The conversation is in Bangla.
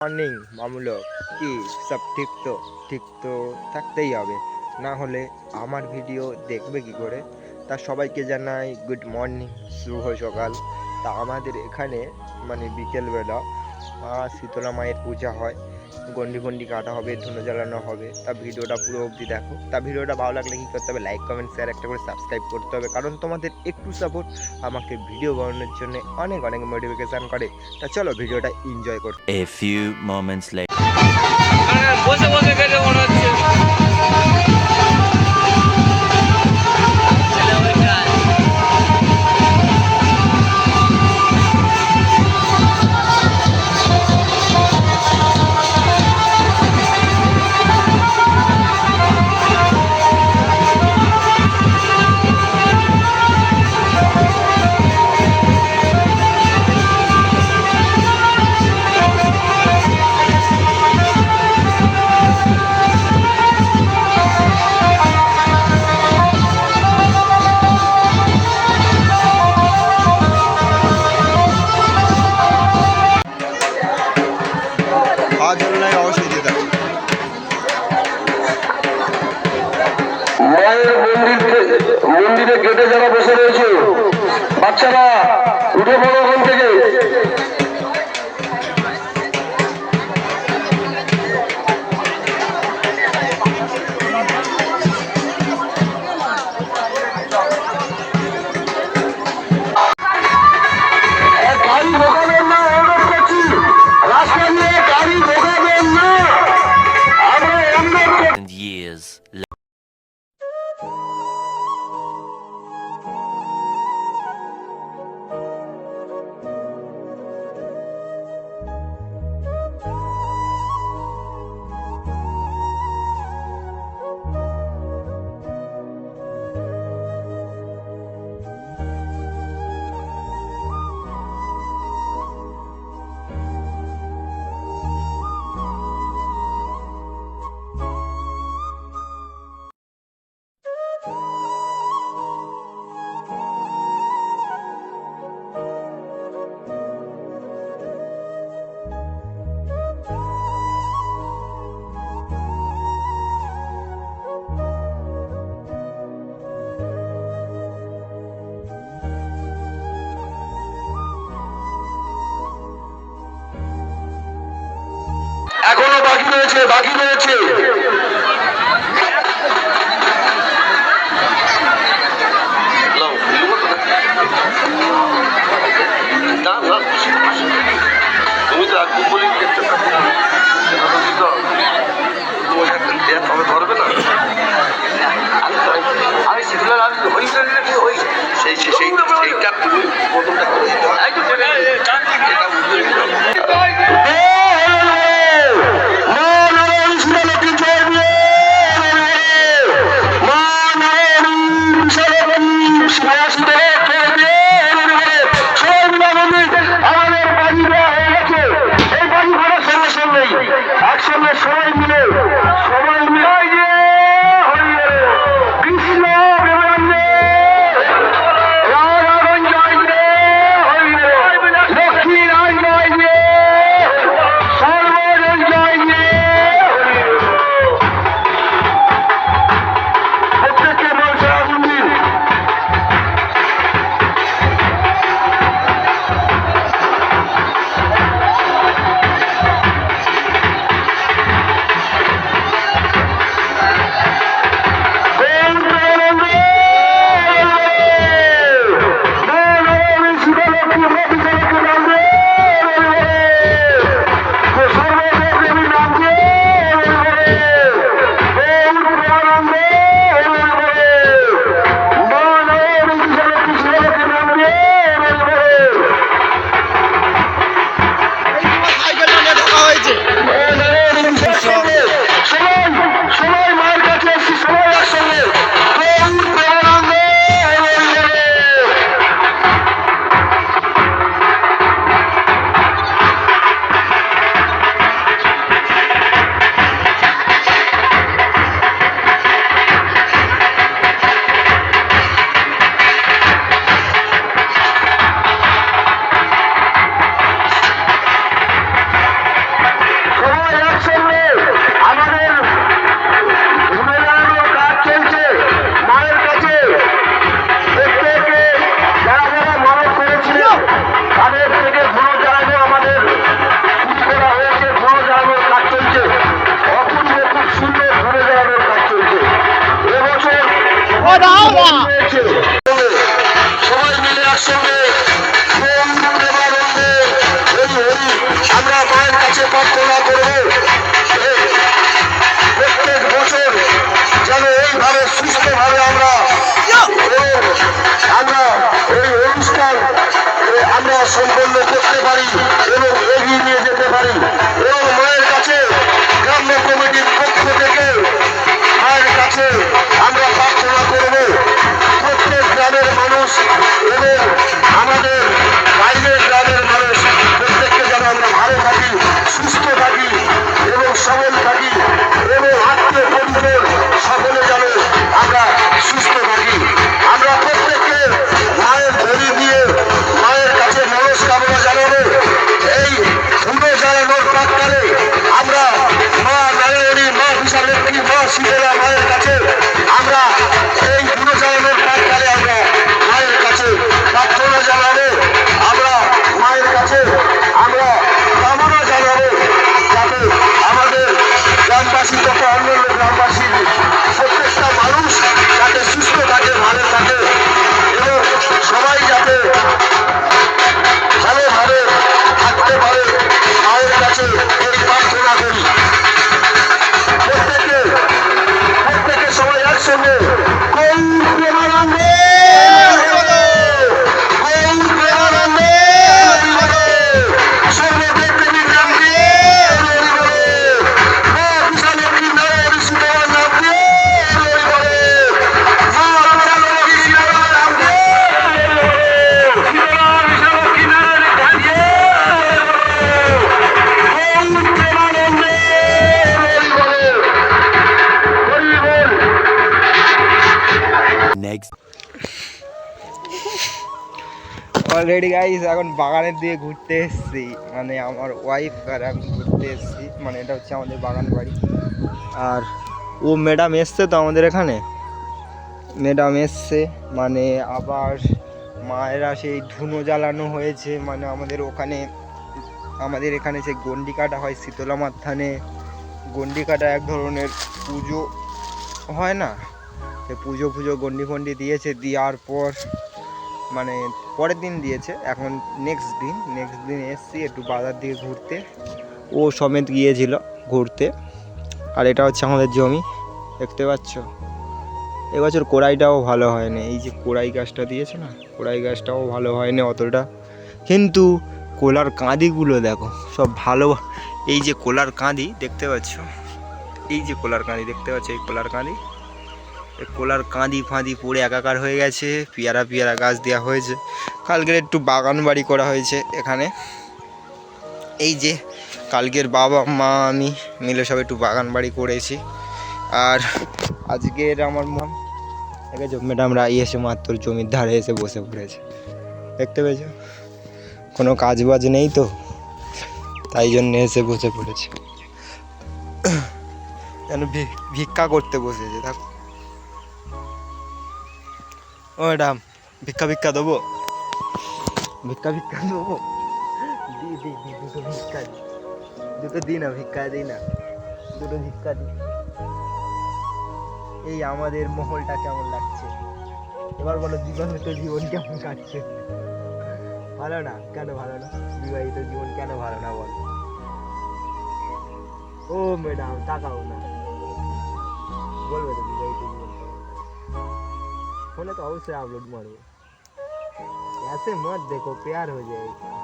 মর্নিং মামুলক, কি সব ঠিক তো? ঠিক তো থাকতেই হবে, না হলে আমার ভিডিও দেখবে কি করে? তা সবাইকে জানাই গুড মর্নিং, শুভ সকাল। তা আমাদের এখানে বিকেলবেলা শীতলা মায়ের পূজা হয়, গন্ডি গন্ডি কাটা হবে, ধুনো জ্বালানো হবে। তা ভিডিওটা পুরো অবধি দেখো। তা ভিডিওটা ভালো লাগলে কী করতে হবে? লাইক কমেন্ট শেয়ার একটা করে সাবস্ক্রাইব করতে হবে, কারণ তোমাদের একটু সাপোর্ট আমাকে ভিডিও বানানোর জন্য অনেক অনেক মোটিভেশন করে। তা চলো ভিডিওটা এনজয় করো। A few moments later. বসে বসে কেটে মনে হচ্ছে মায়ের মন্দিরে গেটে যারা বসে রয়েছে, বাচ্চারা উঠে পড়ো ওখান থেকে। গাড়ি ঢোকাবেন না, অনুরোধ করছি। রাস্তা দিয়ে গাড়ি ঢোকাবেন না, আমরা অনুরোধ করছি। And years later. এখনো বাকি রয়েছে, বাকি রয়েছে। তুমি তো একদম বলি ধরবে না। আমি সেগুলো সেইটা তুমি প্রথমটা করে দিতে আমাদের বাড়ি দেওয়া হয়ে গেছে। এই বাড়ি ভাড়া সমস্যা অলরেডি গাইস এখন বাগানের দিকে ঘুরতে এসেছি, মানে আমার ওয়াইফ আর আমি ঘুরতে এসেছি, মানে এটা হচ্ছে আমাদের বাগান বাড়ি। আর ও ম্যাডাম এসছে তো আমাদের এখানে, ম্যাডাম এসছে মানে আবার মায়েরা সেই ধুনো জ্বালানো হয়েছে, মানে আমাদের এখানে যে গন্ডি কাটা হয় শীতলা মাথানে, গন্ডি কাটা এক ধরনের পুজো হয় না, সে পুজো গন্ডি ফন্ডি দিয়েছে, দেওয়ার পর মানে পরের দিন দিয়েছে, এখন নেক্সট দিন এসছি একটু বাজার দিকে ঘুরতে, ও সমেত গিয়েছিল ঘুরতে। আর এটা হচ্ছে আমাদের জমি, দেখতে পাচ্ছ। এবছর কোড়াইটাও ভালো হয়নি, এই যে কোড়াই গাছটা দিয়েছে না, কোড়াই গাছটাও ভালো হয়নি অতটা, কিন্তু কোলার কাঁদিগুলো দেখো সব ভালো। এই যে কোলার কাঁদি দেখতে পাচ্ছ, এই যে কোলার কাঁদি দেখতে পাচ্ছ, এই কোলার কাঁদি, এই কোলার কাঁদি ফাঁদি পড়ে একাকার হয়ে গেছে। পেয়ারা গাছ দেওয়া হয়েছে, কালকের একটু বাগান বাড়ি করা হয়েছে এখানে। এই যে কালকের বাবা মা আমি মিলে সব একটু বাগান বাড়ি করেছি। আর আজকের আমার মন দেখেছো, ম্যাডামরা এসে মাত্র জমির ধারে এসে বসে পড়েছে, দেখতে পেয়েছো, কোনো কাজ বাজ নেই তো, তাই জন্য এসে বসে পড়েছে, যেন ভিক্ষা করতে বসেছে। দেখো ও ম্যাডাম, ভিক্ষা দেবো, ভিক্ষা দেবো, দুটো ভিক্ষা দি, দুটো দিই না, ভিক্ষা দিই না, দুটো ভিক্ষা দি। এই আমাদের মহলটা কেমন লাগছে এবার বলো, বিবাহিত জীবন কেমন কাটছে? ভালো না? কেন ভালো না? বিবাহিত জীবন কেন ভালো না বল? ও ম্যাডাম তাকাও না, বলবে তো বিবাহিত জীবন ফোনে তো অবশ্যই আপলোড मारो, ऐसे मत देखो, प्यार हो जाएगा।